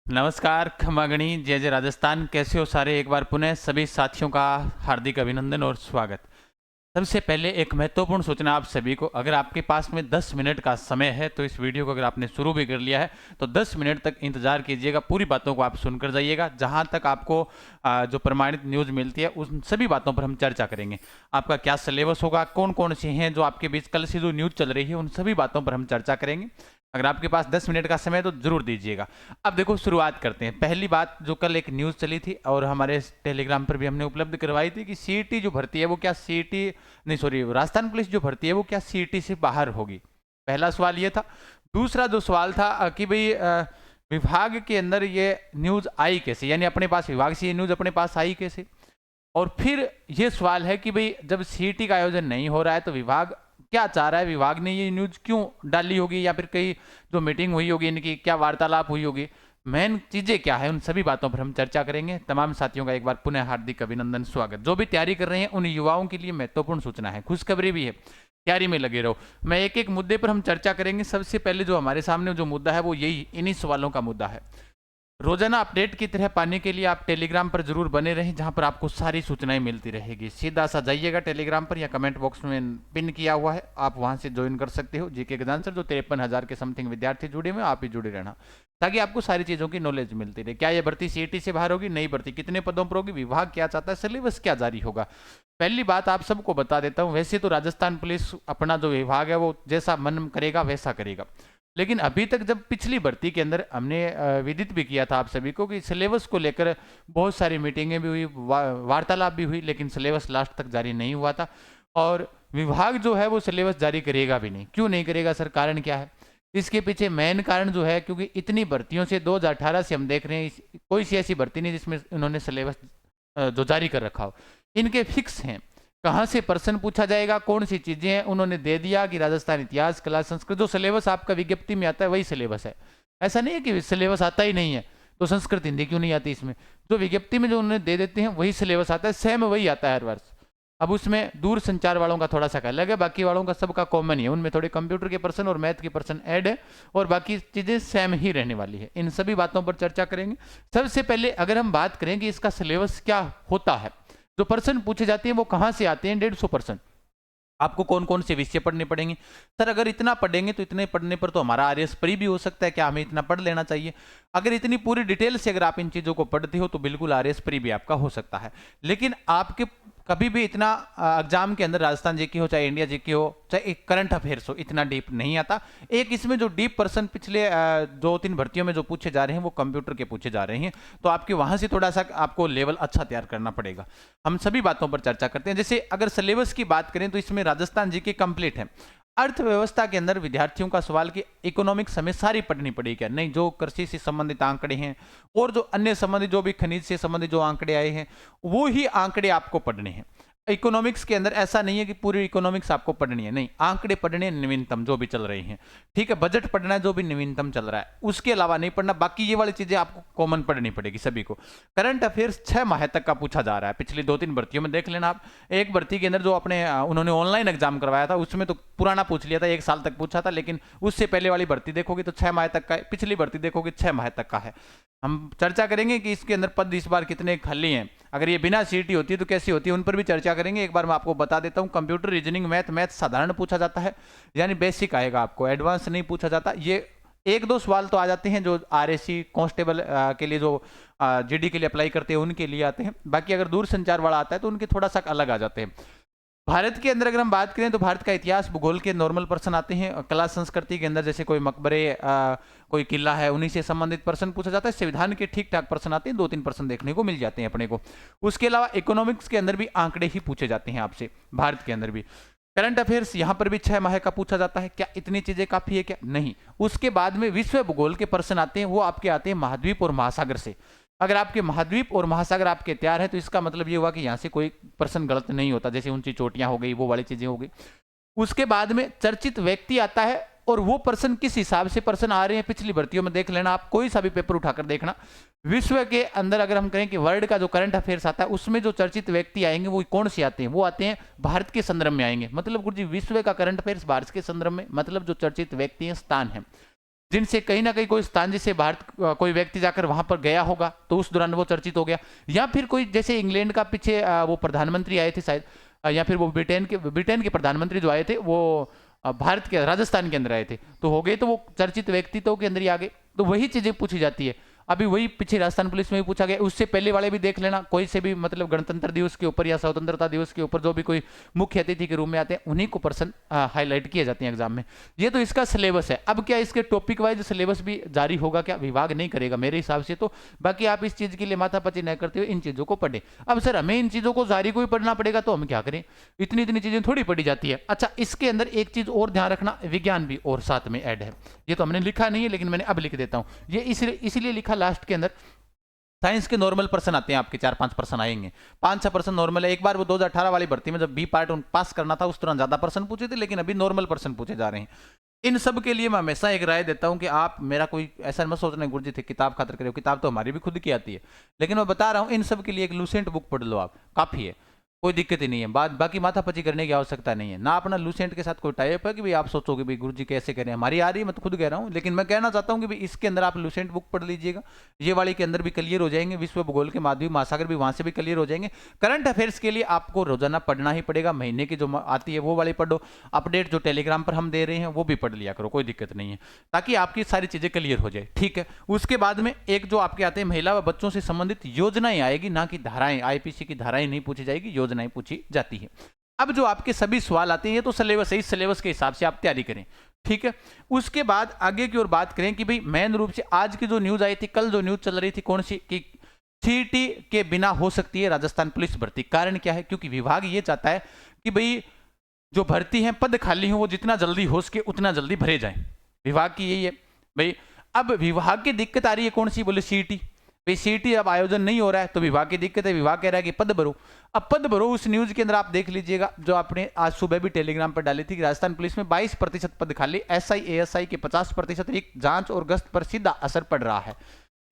नमस्कार, खमागणी, जय जय राजस्थान। कैसे हो सारे? एक बार पुनः सभी साथियों का हार्दिक अभिनंदन और स्वागत। सबसे पहले एक महत्वपूर्ण सूचना आप सभी को, अगर आपके पास में 10 मिनट का समय है तो इस वीडियो को अगर आपने शुरू भी कर लिया है तो 10 मिनट तक इंतजार कीजिएगा। पूरी बातों को आप सुनकर जाइएगा। जहां तक आपको जो प्रमाणित न्यूज़ मिलती है उन सभी बातों पर हम चर्चा करेंगे। आपका क्या सिलेबस होगा, कौन कौन से हैं जो आपके बीच कल से जो न्यूज़ चल रही है, उन सभी बातों पर हम चर्चा करेंगे। अगर आपके पास 10 मिनट का समय है तो जरूर दीजिएगा। अब देखो, शुरुआत करते हैं। पहली बात, जो कल एक न्यूज़ चली थी और हमारे टेलीग्राम पर भी हमने उपलब्ध करवाई थी कि सीईटी जो भर्ती है वो क्या सीईटी नहीं, सॉरी, राजस्थान पुलिस जो भर्ती है वो क्या सीईटी से बाहर होगी। पहला सवाल ये था। दूसरा जो सवाल था कि भाई विभाग के अंदर ये न्यूज़ आई कैसे, यानी अपने पास विभाग से ये न्यूज़ अपने पास आई कैसे। और फिर ये सवाल है कि भाई जब सीईटी का आयोजन नहीं हो रहा है तो विभाग क्या चाह रहा है, विभाग ने ये न्यूज़ क्यों डाली होगी, या फिर कहीं जो मीटिंग हुई होगी इनकी क्या वार्तालाप हुई होगी, मेन चीज़ें क्या है, उन सभी बातों पर हम चर्चा करेंगे। तमाम साथियों का एक बार पुनः हार्दिक अभिनंदन, स्वागत। जो भी तैयारी कर रहे हैं उन युवाओं के लिए महत्वपूर्ण सूचना है, खुशखबरी भी है, तैयारी में लगे रहो। मैं एक एक मुद्दे पर हम चर्चा करेंगे। सबसे पहले जो हमारे सामने जो मुद्दा है वो यही, इन्हीं सवालों का मुद्दा है। रोजाना अपडेट की तरह पाने के लिए आप टेलीग्राम पर जरूर बने रहें, जहां पर आपको सारी सूचनाएं मिलती रहेगी। सीधा सा जाइएगा टेलीग्राम पर, या कमेंट बॉक्स में पिन किया हुआ है, आप वहां से ज्वाइन कर सकते हो। जीके गजान सर जो 53,000 के समथिंग विद्यार्थी जुड़े हुए, आप ही जुड़े रहना, ताकि आपको सारी चीज़ों की नॉलेज मिलती रहे। क्या ये भर्ती सीईटी से बाहर होगी, नई भर्ती कितने पदों पर होगी, विभाग क्या चाहता है, सिलेबस क्या जारी होगा। पहली बात आप सबको बता देता हूँ, वैसे तो राजस्थान पुलिस अपना जो विभाग है वो जैसा मन करेगा वैसा करेगा, लेकिन अभी तक जब पिछली भर्ती के अंदर हमने विदित भी किया था आप सभी को कि सिलेबस को लेकर बहुत सारी मीटिंगें भी हुई, वार्तालाप भी हुई, लेकिन सिलेबस लास्ट तक जारी नहीं हुआ था। और विभाग जो है वो सिलेबस जारी करेगा भी नहीं। क्यों नहीं करेगा सर, कारण क्या है? इसके पीछे मेन कारण जो है, क्योंकि इतनी भर्तियों से 2018 से हम देख रहे हैं कोई सी ऐसी भर्ती नहीं जिसमें उन्होंने सिलेबस जो जारी कर रखा हो। इनके फिक्स हैं, कहाँ से प्रश्न पूछा जाएगा, कौन सी चीजें हैं, उन्होंने दे दिया कि राजस्थान इतिहास, कला, संस्कृत। जो सिलेबस आपका विज्ञप्ति में आता है वही सिलेबस है। ऐसा नहीं है कि सिलेबस आता ही नहीं है तो संस्कृत हिंदी क्यों नहीं आती। इसमें जो विज्ञप्ति में जो उन्होंने दे देते हैं वही सिलेबस आता है, सेम वही आता है हर वर्ष। अब उसमें दूर संचार वालों का थोड़ा सा अलग है, बाकी वालों का सबका कॉमन ही है। उनमें थोड़े कंप्यूटर के पर्सन और मैथ के पर्सन ऐड है, और बाकी चीजें सेम ही रहने वाली है। इन सभी बातों पर चर्चा करेंगे। सबसे पहले अगर हम बात करें कि इसका सिलेबस क्या होता है, जो पर्सन पूछे जाते हैं वो कहाँ से आते हैं, 150%। आपको कौन कौन से विषय पढ़ने पड़ेंगे? सर अगर इतना पढ़ेंगे तो इतने पढ़ने पर तो हमारा आरएस प्री भी हो सकता है, क्या हमें इतना पढ़ लेना चाहिए? अगर इतनी पूरी डिटेल से अगर आप इन चीज़ों को पढ़ते हो तो बिल्कुल आरएस प्री भी आपका हो सकता है। लेकिन आपके कभी भी इतना एग्जाम के अंदर राजस्थान जीके हो, चाहे इंडिया जीके हो, चाहे एक करंट अफेयर्स हो, इतना डीप नहीं आता। एक इसमें जो डीप पर्सन पिछले 2-3 भर्तियों में जो पूछे जा रहे हैं वो कंप्यूटर के पूछे जा रहे हैं, तो आपके वहां से थोड़ा सा आपको लेवल अच्छा तैयार करना पड़ेगा। हम सभी बातों पर चर्चा करते हैं। जैसे अगर सिलेबस की बात करें तो इसमें राजस्थान जीके कंप्लीट है। अर्थव्यवस्था के अंदर विद्यार्थियों का सवाल कि इकोनॉमिक्स हमें सारी पढ़नी पड़ेगी क्या? नहीं, जो कृषि से संबंधित आंकड़े हैं और जो अन्य संबंधित, जो भी खनिज से संबंधित जो आंकड़े आए हैं वो ही आंकड़े आपको पढ़ने हैं। इकोनॉमिक्स के अंदर ऐसा नहीं है कि पूरी इकोनॉमिक्स आपको पढ़नी है, नहीं, आंकड़े पढ़ने हैं नवीनतम जो भी चल रही हैं, ठीक है, बजट पढ़ना है जो भी नवीनतम चल रहा है, उसके अलावा नहीं पढ़ना। बाकी ये वाली चीजें आपको कॉमन पढ़नी पड़ेगी सभी को। करंट अफेयर्स 6 माह तक का पूछा जा रहा है, पिछली 2-3 भर्तियों में देख लेना आप। एक भर्ती के अंदर जो अपने उन्होंने ऑनलाइन एग्जाम करवाया था उसमें तो पुराना पूछ लिया था, 1 साल तक पूछा था, लेकिन उससे पहले वाली भर्ती देखोगे तो 6 माह तक का है, पिछली भर्ती देखोगे 6 माह तक का है। हम चर्चा करेंगे कि इसके अंदर पद इस बार कितने खाली हैं, अगर ये बिना सीईटी होती है तो कैसी होती है, उन पर भी चर्चा करेंगे। एक बार मैं आपको बता देता हूं, कंप्यूटर, रीजनिंग, मैथ साधारण पूछा जाता है, यानी बेसिक आएगा आपको, एडवांस नहीं पूछा जाता। ये 1-2 सवाल तो आ जाते हैं जो आरएसी कांस्टेबल के लिए, जो जीडी के लिए अप्लाई करते हैं उनके लिए आते हैं। बाकी अगर दूर संचार वाला आता है तो उनके थोड़ा सा अलग आ जाते हैं। भारत के अंदर अगर हम बात करें तो भारत का इतिहास, भूगोल के नॉर्मल पर्सन आते हैं। कला संस्कृति के अंदर जैसे कोई मकबरे, कोई किला है, उन्हीं से संबंधित पर्सन पूछा जाता है। संविधान के ठीक ठाक पर्सन आते हैं, 2-3 पर्सन देखने को मिल जाते हैं अपने को। उसके अलावा इकोनॉमिक्स के अंदर भी आंकड़े ही पूछे जाते हैं आपसे, भारत के अंदर भी। करंट अफेयर्स यहाँ पर भी 6 माह का पूछा जाता है। क्या इतनी चीजें काफी है क्या? नहीं। उसके बाद में विश्व भूगोल के पर्सन आते हैं, वो आपके आते हैं महाद्वीप और महासागर से। अगर आपके महाद्वीप और महासागर आपके तैयार है तो इसका मतलब ये हुआ कि यहाँ से कोई प्रश्न गलत नहीं होता, जैसे ऊंची चोटियां हो गई, वो वाली चीजें हो गई। उसके बाद में चर्चित व्यक्ति आता है, और वो पर्सन किस हिसाब से पर्सन आ रहे हैं पिछली भर्तियों में देख लेना आप, कोई सा भी पेपर उठाकर देखना। विश्व के अंदर अगर हम कहें कि वर्ल्ड का जो करंट अफेयर्स आता है उसमें जो चर्चित व्यक्ति आएंगे वो कौन से आते हैं? वो आते हैं भारत के संदर्भ में आएंगे। मतलब गुरु जी, विश्व का करंट अफेयर्स भारत के संदर्भ में, मतलब जो चर्चित व्यक्ति हैं स्थान है। जिनसे कहीं ना कहीं कोई स्थान, जैसे भारत कोई व्यक्ति जाकर वहां पर गया होगा तो उस दौरान वो चर्चित हो गया, या फिर कोई जैसे इंग्लैंड का पीछे वो प्रधानमंत्री आए थे शायद, या फिर वो ब्रिटेन के प्रधानमंत्री जो आए थे वो भारत के राजस्थान के अंदर आए थे, तो हो गए, तो वो चर्चित व्यक्तित्व के अंदर ही आ गए, तो वही चीजें पूछी जाती है। अभी वही पीछे राजस्थान पुलिस में भी पूछा गया, उससे पहले वाले भी देख लेना, कोई से भी मतलब गणतंत्र दिवस के ऊपर या स्वतंत्रता दिवस के ऊपर जो भी कोई मुख्य अतिथि के रूप में आते हैं उन्हीं को पर्सन हाईलाइट किए जाते हैं एग्जाम में। ये तो इसका सिलेबस है। अब क्या इसके टॉपिक वाइज सिलेबस भी जारी होगा क्या? विभाग नहीं करेगा मेरे हिसाब से तो। बाकी आप इस चीज के लिए माथापच्ची न करते हुए इन चीजों को पढ़े। अब सर हमें इन चीजों को जारी को ही पढ़ना पड़ेगा तो हम क्या करें, इतनी इतनी चीजें थोड़ी पढ़ी जाती है। अच्छा, इसके अंदर एक चीज और ध्यान रखना, विज्ञान भी और साथ में ऐड है। ये तो हमने लिखा नहीं है लेकिन मैंने अब लिख देता हूं, ये इसलिए लिखा लास्ट के अंदर। साइंस के नॉर्मल पर्सन आते हैं आपके 4-5 पर्सन आएंगे, 5-6 पर्सन नॉर्मल है। एक बार वो 2018 वाली भर्ती में जब बी पार्ट पास करना था उस दौरान ज्यादा पर्सन पूछे थे, लेकिन अभी नॉर्मल पर्सन पूछे जा रहे हैं। इन सब के लिए मैं हमेशा एक राय देता हूं कि आप मेरा कोई ऐसा मत सोचना गुरु जी थे किताब खातर करे हो, किताब तो हमारी भी खुद की आती है, लेकिन मैं बता रहा हूं इन सब के लिए एक लूसेंट बुक पढ़ लो आप, काफी है, कोई दिक्कत ही नहीं है। बाकी माथापच्ची करने की आवश्यकता नहीं है ना। अपना लूसेंट के साथ कोई टाइप है कि भाई आप सोचोगे भाई गुरुजी कैसे करें, हमारी आ रही है, मैं तो खुद कह रहा हूँ, लेकिन मैं कहना चाहता हूँ कि भाई इसके अंदर आप लूसेंट बुक पढ़ लीजिएगा, ये वाली के अंदर भी क्लियर हो जाएंगे, विश्व भूगोल के माध्यम महासागर भी वहां से भी क्लियर हो जाएंगे। करंट अफेयर्स के लिए आपको रोजाना पढ़ना ही पड़ेगा, महीने की जो आती है वो वाली पढ़ो, अपडेट जो टेलीग्राम पर हम दे रहे हैं वो भी पढ़ लिया करो, कोई दिक्कत नहीं है, ताकि आपकी सारी चीजें क्लियर हो जाए। ठीक है, उसके बाद में एक जो आपके आते हैं महिला व बच्चों से संबंधित योजनाएं आएगी, ना कि धाराएं, आईपीसी की धाराएं नहीं पूछी जाएगी, योजनाएं पूछी जाती है। अब जो आपके सभी सवाल आते हैं ये तो सिलेबस है, इस सिलेबस के हिसाब से आप तैयारी करें। ठीक है, उसके बाद आगे की ओर बात करें कि भाई मेन रूप से आज की जो न्यूज आई थी, कल जो न्यूज चल रही थी कौन सी, कि सीईटी के बिना हो सकती है राजस्थान पुलिस भर्ती। कारण क्या है? क्योंकि विभाग ये चाहता है कि भाई जो भर्ती है, पद खाली हो, वो जितना जल्दी हो सके उतना जल्दी भरे जाए, विभाग की यही है भाई। अब विभाग की दिक्कत आ रही है कौन सी? बोले सीईटी। भाई सीईटी अब आयोजन नहीं हो रहा है तो विभाग की दिक्कत है, विभाग कह रहा है कि पद भरो। अब पद भरो, उस न्यूज के अंदर आप देख लीजिएगा जो आपने आज सुबह भी टेलीग्राम पर डाली थी कि राजस्थान पुलिस में 22% पद खाली, एसआई एएसआई के 50% रिक्त, जांच और गश्त पर सीधा असर पड़ रहा है।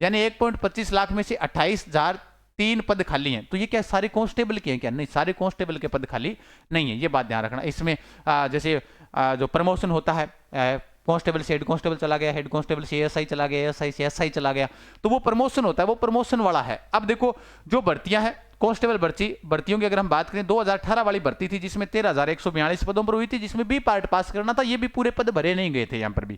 यानी 1.25 लाख में से 28,003 पद खाली हैं। तो ये क्या सारे कांस्टेबल के हैं क्या? नहीं, सारे कांस्टेबल के पद खाली नहीं है, ये बात ध्यान रखना। इसमें जैसे जो प्रमोशन होता है, कांस्टेबल से हेड कांस्टेबल चला गया, हेड कांस्टेबल से एएसआई चला गया, एएसआई से एसआई चला गया, तो वो प्रमोशन होता है, वो प्रमोशन वाला है। अब देखो जो भर्तियां हैं, कांस्टेबल भर्तियों की अगर हम बात करें, 2018 वाली भर्ती थी जिसमें 13,142 पदों पर हुई थी, जिसमें बी पार्ट पास करना था, ये भी पूरे पद भरे नहीं गए थे यहाँ पर भी,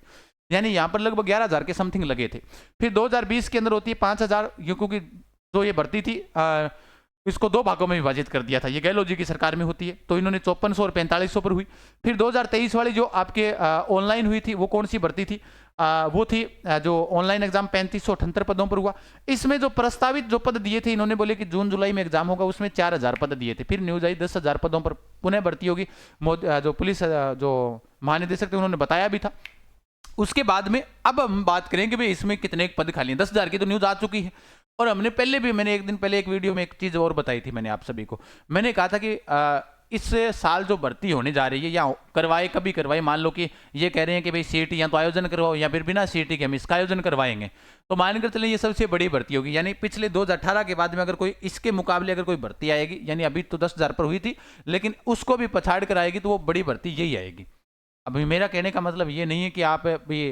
यानी यहाँ पर लगभग 11,000 के समथिंग लगे थे। फिर 2020 के अंदर होती है 5,000, क्योंकि जो ये भर्ती थी इसको 2 भागों में विभाजित कर दिया था, ये गहलोत जी की सरकार में होती है, तो इन्होंने 5400 और 4500 पर हुई। फिर 2023 वाली जो आपके ऑनलाइन हुई थी वो कौन सी भर्ती थी? वो थी जो ऑनलाइन एग्जाम 3578 पदों पर हुआ। इसमें जो प्रस्तावित जो पद दिए थे, इन्होंने बोले कि जून जुलाई में एग्जाम होगा, उसमें 4,000 पद दिए थे। फिर न्यूज आई 10,000 पदों पर पुनः भर्ती होगी, जो पुलिस जो महानिदेशक थे उन्होंने बताया भी था। उसके बाद में अब हम बात करेंगे भाई इसमें कितने पद खाली हैं। 10,000 की तो न्यूज आ चुकी है, और हमने पहले भी, मैंने एक दिन पहले एक वीडियो में एक चीज और बताई थी मैंने आप सभी को, मैंने कहा था कि इस साल जो भर्ती होने जा रही है या करवाए कभी करवाए, मान लो कि ये कह रहे हैं कि भाई सीईटी या तो आयोजन करवाओ या फिर बिना सीईटी के हम इसका आयोजन करवाएंगे, तो मानकर चलें ये सबसे बड़ी भर्ती होगी। यानी पिछले 2018 के बाद में अगर कोई इसके मुकाबले अगर कोई भर्ती आएगी, यानी अभी तो 10,000 पर हुई थी, लेकिन उसको भी पछाड़ कर आएगी तो वो बड़ी भर्ती यही आएगी। अभी मेरा कहने का मतलब ये नहीं है कि आप भी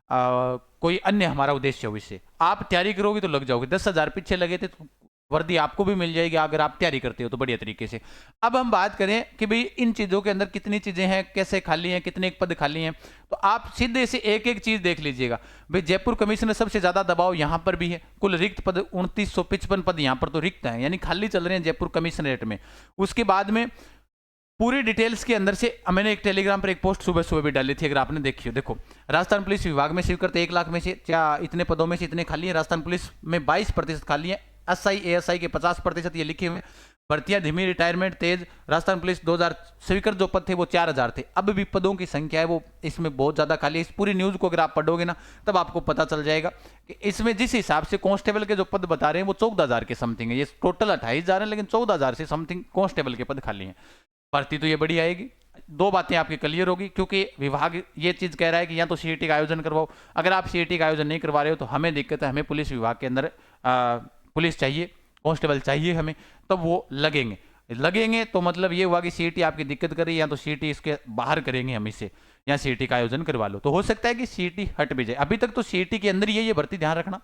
कोई अन्य हमारा उद्देश्य हो, इससे आप तैयारी करोगे तो लग जाओगे। 10,000 पीछे लगे थे तो वर्दी आपको भी मिल जाएगी अगर आप तैयारी करते हो तो बढ़िया तरीके से। अब हम बात करें कि भाई इन चीजों के अंदर कितनी चीजें हैं, कैसे खाली हैं, कितने पद खाली हैं, तो आप सीधे से एक एक चीज देख लीजिएगा। भाई जयपुर कमीशन में सबसे ज्यादा दबाव यहां पर भी है, कुल रिक्त पद 2955 पद यहां पर तो रिक्त हैं, यानी खाली चल रहे हैं जयपुर कमिश्नरेट में। उसके बाद में पूरी डिटेल्स के अंदर से मैंने एक टेलीग्राम पर एक पोस्ट सुबह सुबह भी डाली थी, अगर आपने देखी हो। देखो राजस्थान पुलिस विभाग में स्वीकृत 1 लाख में से क्या इतने पदों में से इतने खाली है, राजस्थान पुलिस में 22% खाली है, एसआई एएसआई के 50% ये लिखे हुए। भर्तियां धीमी, रिटायरमेंट तेज। राजस्थान पुलिस 2000 स्वीकृत जो पद थे वो 4,000 थे, अब भी पदों की संख्या है वो इसमें बहुत ज्यादा खाली है। इस पूरी न्यूज को अगर आप पढ़ोगे ना तब आपको पता चल जाएगा कि इसमें जिस हिसाब से कांस्टेबल के जो पद बता रहे हैं वो 14,000 के समथिंग है। ये टोटल 28,000 है, लेकिन 14,000 से समथिंग कांस्टेबल के पद खाली हैं। भर्ती तो ये बड़ी आएगी। 2 बातें आपकी क्लियर होगी, क्योंकि विभाग ये चीज कह रहा है कि या तो सीईटी का आयोजन करवाओ। अगर आप सीईटी का आयोजन नहीं करवा रहे हो तो हमें दिक्कत है, हमें पुलिस विभाग के अंदर पुलिस चाहिए, कांस्टेबल चाहिए हमें, तब वो लगेंगे तो मतलब ये हुआ कि सीईटी आपकी दिक्कत कर रही है, या तो सीईटी इसके बाहर करेंगे हम इसे, या सीईटी का आयोजन करवा लो। तो हो सकता है कि सीईटी हट भी जाए। अभी तक तो सीईटी के अंदर ही है ये भर्ती, ध्यान रखना।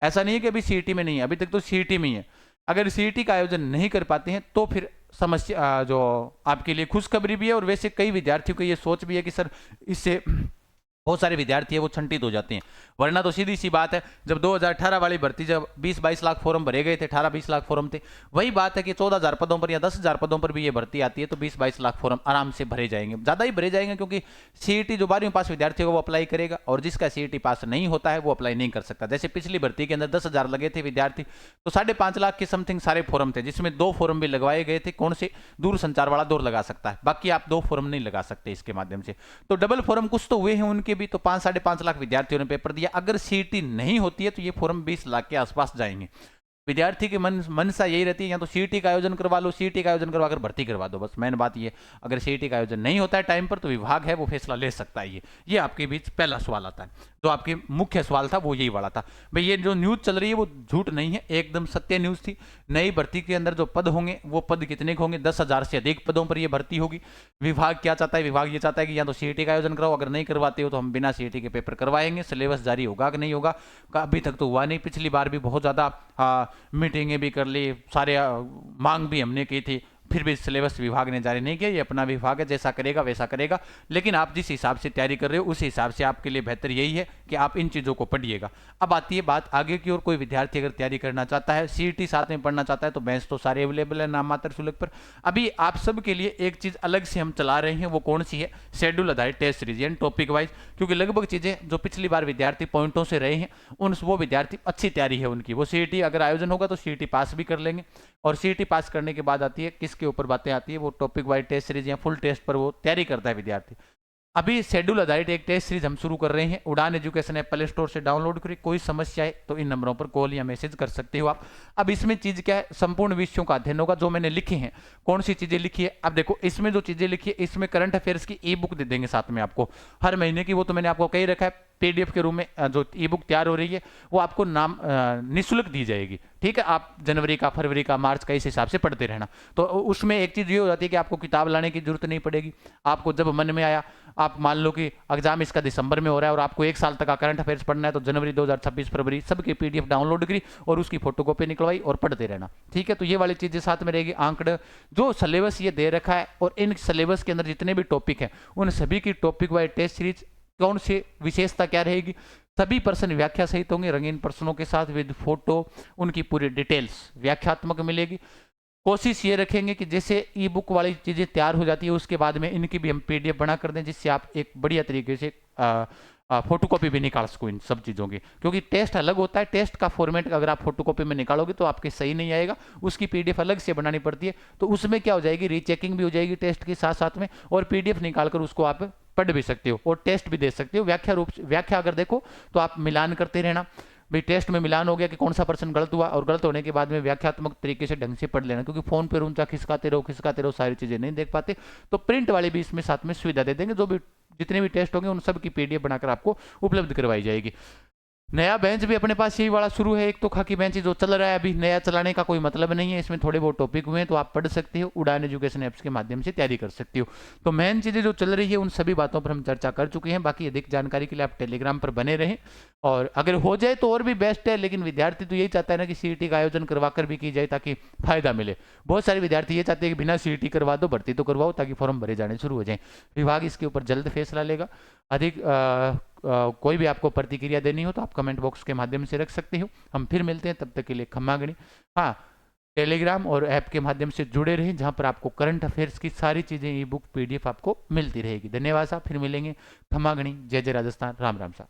ऐसा नहीं है कि अभी सीईटी में नहीं है, अभी तक तो सीईटी में ही है। अगर सीईटी का आयोजन नहीं कर पाते हैं तो फिर समस्या, जो आपके लिए खुशखबरी भी है, और वैसे कई विद्यार्थियों को ये सोच भी है कि सर इससे बहुत सारे विद्यार्थी है वो छंटित हो जाते हैं। वरना तो सीधी सी बात है, जब 2018 वाली भर्ती, जब 20-22 लाख फॉर्म भरे गए थे, 18-20 लाख फॉर्म थे, वही बात है कि 14,000 पदों पर या 10,000 पदों पर भी ये भर्ती आती है तो 20-22 लाख फॉर्म आराम से भरे जाएंगे, ज़्यादा ही भरे जाएंगे, क्योंकि सीईटी जो 12वीं पास विद्यार्थी होगा वो अप्लाई करेगा, और जिसका सीईटी पास नहीं होता है वो अप्लाई नहीं कर सकता। जैसे पिछली भर्ती के अंदर 10,000 लगे थे विद्यार्थी, तो 5.5 लाख के समथिंग सारे फॉर्म थे, जिसमें 2 फॉर्म भी लगवाए गए थे। कौन से? दूर संचार वाला 2 लगा सकता है, बाकी आप 2 फॉर्म नहीं लगा सकते इसके माध्यम से। तो डबल फॉर्म कुछ तो हुए हैं उनके भी, तो 5-5.5 लाख विद्यार्थियों ने पेपर दिया। अगर सीईटी नहीं होती है तो ये फॉर्म 20 लाख के आसपास जाएंगे। विद्यार्थी की मनसा यही रहती है, या तो सीईटी का आयोजन करवा लो, सीईटी का आयोजन करवाकर भर्ती करवा दो, बस मेन बात ये। अगर सीईटी का आयोजन नहीं होता है टाइम पर तो विभाग है वो फैसला ले सकता है। ये आपके बीच पहला सवाल आता है। जो आपके मुख्य सवाल था वो यही वाला था। भाई ये जो न्यूज़ चल रही है वो झूठ नहीं है, एकदम सत्य न्यूज़ थी। नई भर्ती के अंदर जो पद होंगे वो पद कितने के होंगे? 10,000 से अधिक पदों पर ये भर्ती होगी। विभाग क्या चाहता है? विभाग ये चाहता है कि या तो सीईटी का आयोजन कराओ, अगर नहीं करवाते हो तो हम बिना सीईटी के पेपर करवाएंगे। सिलेबस जारी होगा कि नहीं होगा? अभी तक तो हुआ नहीं। पिछली बार भी बहुत ज़्यादा मीटिंगें भी कर ली, सारे मांग भी हमने की थी, फिर भी सिलेबस विभाग ने जारी नहीं किया। ये अपना विभाग है, जैसा करेगा वैसा करेगा। लेकिन आप जिस हिसाब से तैयारी कर रहे हो उस हिसाब से आपके लिए बेहतर यही है कि आप इन चीज़ों को पढ़िएगा। अब आती है बात आगे की ओर। कोई विद्यार्थी अगर तैयारी करना चाहता है, सीईटी साथ में पढ़ना चाहता है, तो बेंच तो सारे अवेलेबल है नाम मात्र शुल्क पर। अभी आप सब के लिए एक चीज़ अलग से हम चला रहे हैं, वो कौन सी है? शेड्यूल आधारित टेस्ट सीरीज, यानी टॉपिक वाइज। क्योंकि लगभग चीज़ें जो पिछली बार विद्यार्थी पॉइंटों से रहे हैं, उन वो विद्यार्थी अच्छी तैयारी है उनकी, वो सीईटी अगर आयोजन होगा तो सीईटी पास भी कर लेंगे। और सीईटी पास करने के बाद आती है किसके ऊपर बातें आती है? वो टॉपिक वाइज टेस्ट सीरीज या फुल टेस्ट पर वो तैयारी करता है विद्यार्थी। अभी शेड्यूल आधारित एक टेस्ट सीरीज हम शुरू कर रहे हैं। उड़ान एजुकेशन ऐप प्ले स्टोर से डाउनलोड करिए। कोई समस्या है तो इन नंबरों पर कॉल या मैसेज कर सकते हो आप। अब इसमें चीज क्या है? संपूर्ण विषयों का अध्ययन होगा जो मैंने लिखे हैं। कौन सी चीजें लिखी है? अब देखो, इसमें जो चीजें लिखी है, इसमें करंट अफेयर्स की ई बुक दे देंगे साथ में आपको हर महीने की। वो तो मैंने आपको कही रखा है, पीडीएफ के रूप में जो ई बुक तैयार हो रही है वो आपको नाम निःशुल्क दी जाएगी। ठीक है, आप जनवरी का, फरवरी का, मार्च का इस हिसाब से पढ़ते रहना। तो उसमें एक चीज़ ये हो जाती है कि आपको किताब लाने की जरूरत नहीं पड़ेगी। आपको जब मन में आया, आप मान लो कि एग्जाम इसका दिसंबर में हो रहा है और आपको 1 साल तक का करंट अफेयर्स पढ़ना है, तो जनवरी 2026, फरवरी सबकी पीडीएफ डाउनलोड करी और उसकी फोटोकॉपी निकलवाई और पढ़ते रहना। ठीक है, तो ये वाली चीज़ें साथ में रहेगी। आंकड़े जो सिलेबस ये दे रखा है, और इन सिलेबस के अंदर जितने भी टॉपिक हैं उन सभी की टॉपिक वाइज टेस्ट सीरीज कौन सी विशेषता क्या रहेगी? सभी प्रश्न व्याख्या सहित होंगे, रंगीन प्रश्नों के साथ विद फोटो, उनकी पूरी डिटेल्स व्याख्यात्मक मिलेगी। कोशिश ये रखेंगे कि जैसे ई बुक वाली चीज़ें तैयार हो जाती है उसके बाद में इनकी भी हम पीडीएफ बना कर दें, जिससे आप एक बढ़िया तरीके से फोटोकॉपी भी निकाल सको इन सब चीज़ों की। क्योंकि टेस्ट अलग होता है, टेस्ट का फॉर्मेट अगर आप फोटोकॉपी में निकालोगे तो आपके सही नहीं आएगा, उसकी पीडीएफ अलग से बनानी पड़ती है। तो उसमें क्या हो जाएगी? रीचेकिंग भी हो जाएगी टेस्ट के साथ साथ में, और पीडीएफ निकालकर उसको आप पढ़ भी सकते हो और टेस्ट भी दे सकते हो। व्याख्या अगर देखो तो आप मिलान करते रहना। भाई टेस्ट में मिलान हो गया कि कौन सा प्रश्न गलत हुआ, और गलत होने के बाद में व्याख्यात्मक तरीके से ढंग से पढ़ लेना। क्योंकि फोन पर ऊंचा खिसकाते रहो सारी चीजें नहीं देख पाते। तो प्रिंट वाले भी इसमें साथ में सुविधा दे देंगे। जो भी जितने भी टेस्ट होंगे उन सब की पीडीएफ बनाकर आपको उपलब्ध करवाई जाएगी। नया बेंच भी अपने पास यही वाला शुरू है। एक तो खाकी बेंच जो चल रहा है अभी, नया चलाने का कोई मतलब नहीं है, इसमें थोड़े बहुत टॉपिक हुए हैं तो आप पढ़ सकते हो। उड़ान एजुकेशन ऐप्स के माध्यम से तैयारी कर सकते हो। तो मेन चीज़ें जो चल रही है उन सभी बातों पर हम चर्चा कर चुके हैं। बाकी अधिक जानकारी के लिए आप टेलीग्राम पर बने रहें, और अगर हो जाए तो और भी बेस्ट है। लेकिन विद्यार्थी तो यही चाहता है ना कि सीईटी का आयोजन करवा कर भी की जाए ताकि फायदा मिले। बहुत सारे विद्यार्थी ये चाहते हैं कि बिना सीईटी करवा दो, भर्ती तो करवाओ ताकि फॉर्म भरे जाने शुरू हो जाए। विभाग इसके ऊपर जल्द फैसला लेगा। अधिक कोई भी आपको प्रतिक्रिया देनी हो तो आप कमेंट बॉक्स के माध्यम से रख सकते हो। हम फिर मिलते हैं, तब तक के लिए खम्मा गणी। हाँ, टेलीग्राम और ऐप के माध्यम से जुड़े रहें, जहां पर आपको करंट अफेयर्स की सारी चीज़ें ई बुक पीडीएफ आपको मिलती रहेगी। धन्यवाद साहब, फिर मिलेंगे। खम्मा गणी। जय जय राजस्थान। राम राम साहब।